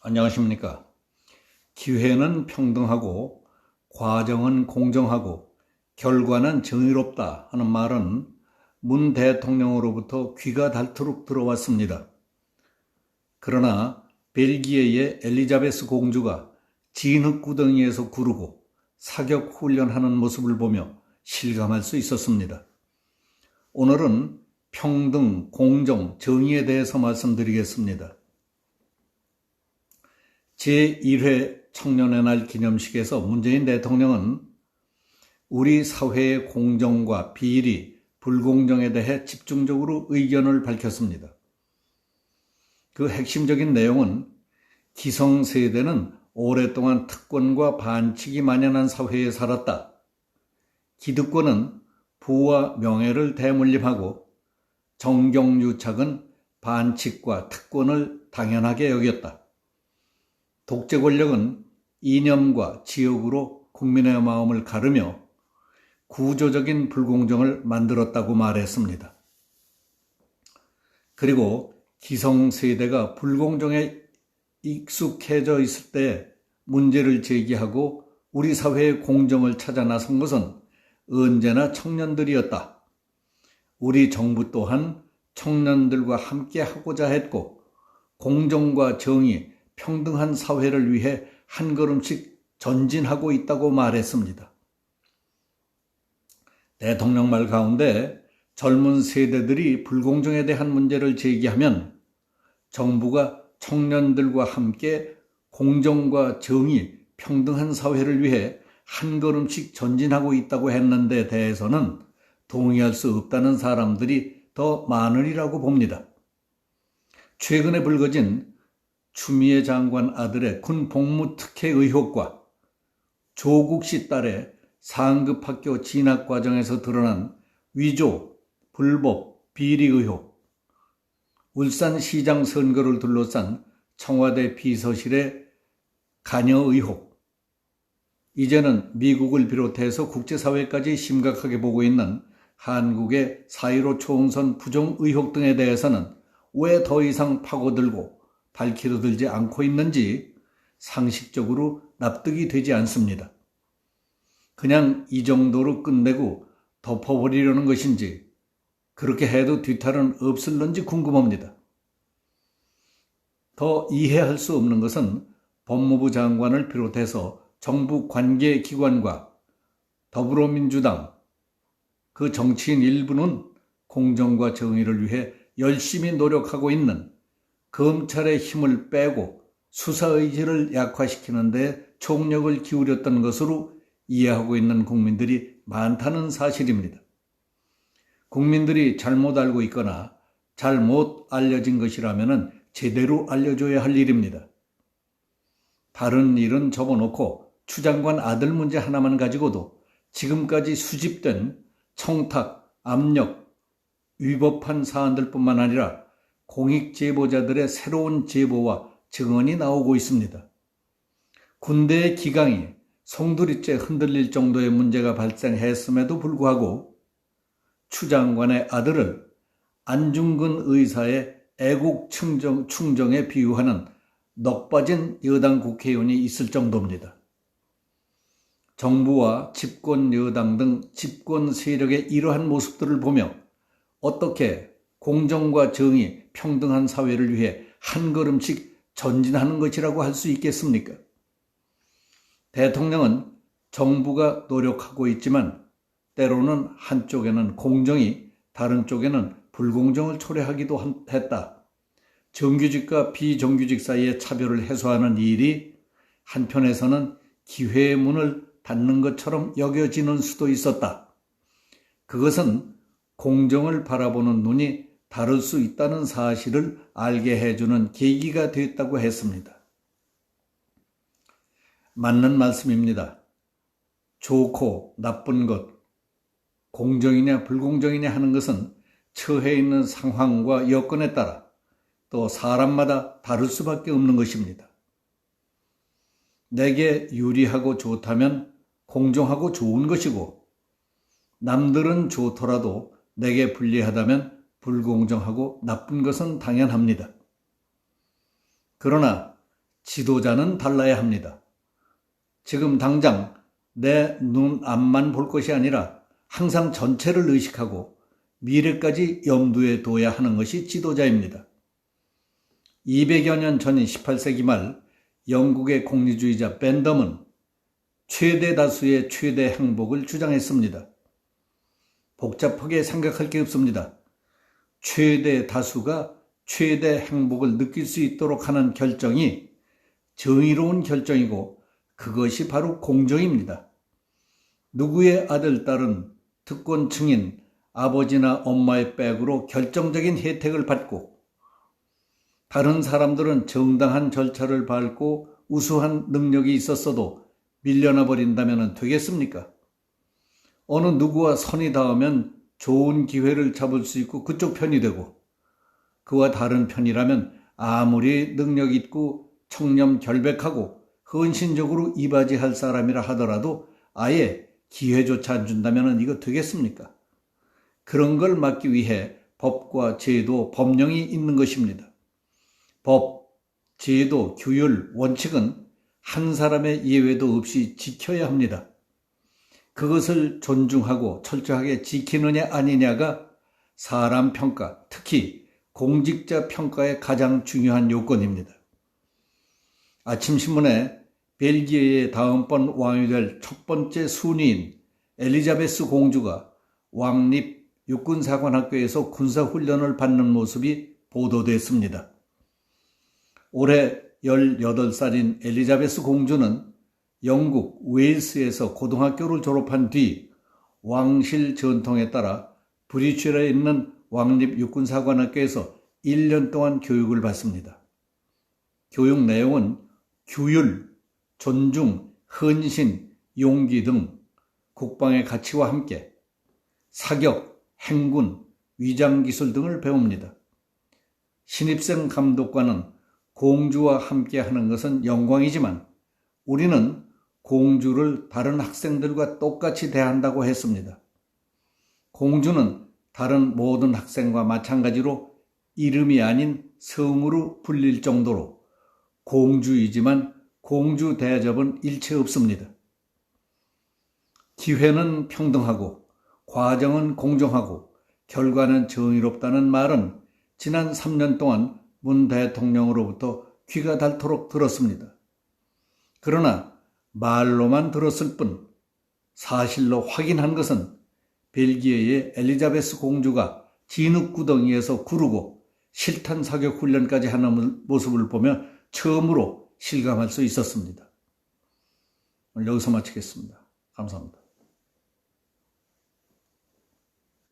안녕하십니까. 기회는 평등하고 과정은 공정하고 결과는 정의롭다 하는 말은 문 대통령으로부터 귀가 닳도록 들어왔습니다. 그러나 벨기에의 엘리자베스 공주가 진흙구덩이에서 구르고 사격 훈련하는 모습을 보며 실감할 수 있었습니다. 오늘은 평등, 공정, 정의에 대해서 말씀드리겠습니다. 제1회 청년의 날 기념식에서 문재인 대통령은 우리 사회의 공정과 비리, 불공정에 대해 집중적으로 의견을 밝혔습니다. 그 핵심적인 내용은 기성세대는 오랫동안 특권과 반칙이 만연한 사회에 살았다. 기득권은 부와 명예를 대물림하고 정경유착은 반칙과 특권을 당연하게 여겼다. 독재 권력은 이념과 지역으로 국민의 마음을 가르며 구조적인 불공정을 만들었다고 말했습니다. 그리고 기성세대가 불공정에 익숙해져 있을 때 문제를 제기하고 우리 사회의 공정을 찾아 나선 것은 언제나 청년들이었다. 우리 정부 또한 청년들과 함께 하고자 했고 공정과 정의, 평등한 사회를 위해 한 걸음씩 전진하고 있다고 말했습니다. 대통령 말 가운데 젊은 세대들이 불공정에 대한 문제를 제기하면 정부가 청년들과 함께 공정과 정의, 평등한 사회를 위해 한 걸음씩 전진하고 있다고 했는데 대해서는 동의할 수 없다는 사람들이 더 많으리라고 봅니다. 최근에 불거진 추미애 장관 아들의 군 복무 특혜 의혹과 조국 씨 딸의 상급 학교 진학 과정에서 드러난 위조, 불법, 비리 의혹, 울산시장 선거를 둘러싼 청와대 비서실의 관여 의혹, 이제는 미국을 비롯해서 국제사회까지 심각하게 보고 있는 한국의 4.15 총선 부정 의혹 등에 대해서는 왜 더 이상 파고들고 밝히려들지 않고 있는지 상식적으로 납득이 되지 않습니다. 그냥 이 정도로 끝내고 덮어버리려는 것인지 그렇게 해도 뒤탈은 없을런지 궁금합니다. 더 이해할 수 없는 것은 법무부 장관을 비롯해서 정부 관계기관과 더불어민주당, 그 정치인 일부는 공정과 정의를 위해 열심히 노력하고 있는 검찰의 힘을 빼고 수사의지를 약화시키는 데 총력을 기울였던 것으로 이해하고 있는 국민들이 많다는 사실입니다. 국민들이 잘못 알고 있거나 잘못 알려진 것이라면 제대로 알려줘야 할 일입니다. 다른 일은 접어놓고 추 장관 아들 문제 하나만 가지고도 지금까지 수집된 청탁, 압력, 위법한 사안들뿐만 아니라 공익제보자들의 새로운 제보와 증언이 나오고 있습니다. 군대의 기강이 송두리째 흔들릴 정도의 문제가 발생했음에도 불구하고 추 장관의 아들을 안중근 의사의 애국 충정에 비유하는 넋 빠진 여당 국회의원이 있을 정도입니다. 정부와 집권 여당 등 집권 세력의 이러한 모습들을 보며 어떻게 공정과 정의, 평등한 사회를 위해 한 걸음씩 전진하는 것이라고 할 수 있겠습니까? 대통령은 정부가 노력하고 있지만 때로는 한쪽에는 공정이 다른 쪽에는 불공정을 초래하기도 했다. 정규직과 비정규직 사이의 차별을 해소하는 일이 한편에서는 기회의 문을 닫는 것처럼 여겨지는 수도 있었다. 그것은 공정을 바라보는 눈이 다를 수 있다는 사실을 알게 해주는 계기가 됐다고 했습니다. 맞는 말씀입니다. 좋고 나쁜 것, 공정이냐 불공정이냐 하는 것은 처해 있는 상황과 여건에 따라 또 사람마다 다를 수밖에 없는 것입니다. 내게 유리하고 좋다면 공정하고 좋은 것이고 남들은 좋더라도 내게 불리하다면 불공정하고 나쁜 것은 당연합니다. 그러나 지도자는 달라야 합니다. 지금 당장 내 눈 앞만 볼 것이 아니라 항상 전체를 의식하고 미래까지 염두에 둬야 하는 것이 지도자입니다. 200여 년 전인 18세기 말 영국의 공리주의자 벤덤은 최대 다수의 최대 행복을 주장했습니다. 복잡하게 생각할 게 없습니다. 최대 다수가 최대 행복을 느낄 수 있도록 하는 결정이 정의로운 결정이고 그것이 바로 공정입니다. 누구의 아들, 딸은 특권 증인, 아버지나 엄마의 백으로 결정적인 혜택을 받고 다른 사람들은 정당한 절차를 밟고 우수한 능력이 있었어도 밀려나 버린다면 되겠습니까? 어느 누구와 선이 닿으면 좋은 기회를 잡을 수 있고 그쪽 편이 되고 그와 다른 편이라면 아무리 능력 있고 청렴결백하고 헌신적으로 이바지할 사람이라 하더라도 아예 기회조차 안 준다면 이거 되겠습니까? 그런 걸 막기 위해 법과 제도, 법령이 있는 것입니다. 법, 제도, 규율, 원칙은 한 사람의 예외도 없이 지켜야 합니다. 그것을 존중하고 철저하게 지키느냐 아니냐가 사람 평가, 특히 공직자 평가의 가장 중요한 요건입니다. 아침 신문에 벨기에의 다음번 왕이 될 첫 번째 순위인 엘리자베스 공주가 왕립 육군사관학교에서 군사훈련을 받는 모습이 보도됐습니다. 올해 18살인 엘리자베스 공주는 영국 웨일스에서 고등학교를 졸업한 뒤 왕실 전통에 따라 브리취에 있는 왕립 육군사관학교에서 1년 동안 교육을 받습니다. 교육 내용은 규율, 존중, 헌신, 용기 등 국방의 가치와 함께 사격, 행군, 위장기술 등을 배웁니다. 신입생 감독관은 공주와 함께 하는 것은 영광이지만 우리는 공주를 다른 학생들과 똑같이 대한다고 했습니다. 공주는 다른 모든 학생과 마찬가지로 이름이 아닌 성으로 불릴 정도로 공주이지만 공주 대접은 일체 없습니다. 기회는 평등하고 과정은 공정하고 결과는 정의롭다는 말은 지난 3년 동안 문 대통령으로부터 귀가 닳도록 들었습니다. 그러나 말로만 들었을 뿐 사실로 확인한 것은 벨기에의 엘리자베스 공주가 진흙구덩이에서 구르고 실탄 사격 훈련까지 하는 모습을 보며 처음으로 실감할 수 있었습니다. 오늘 여기서 마치겠습니다. 감사합니다.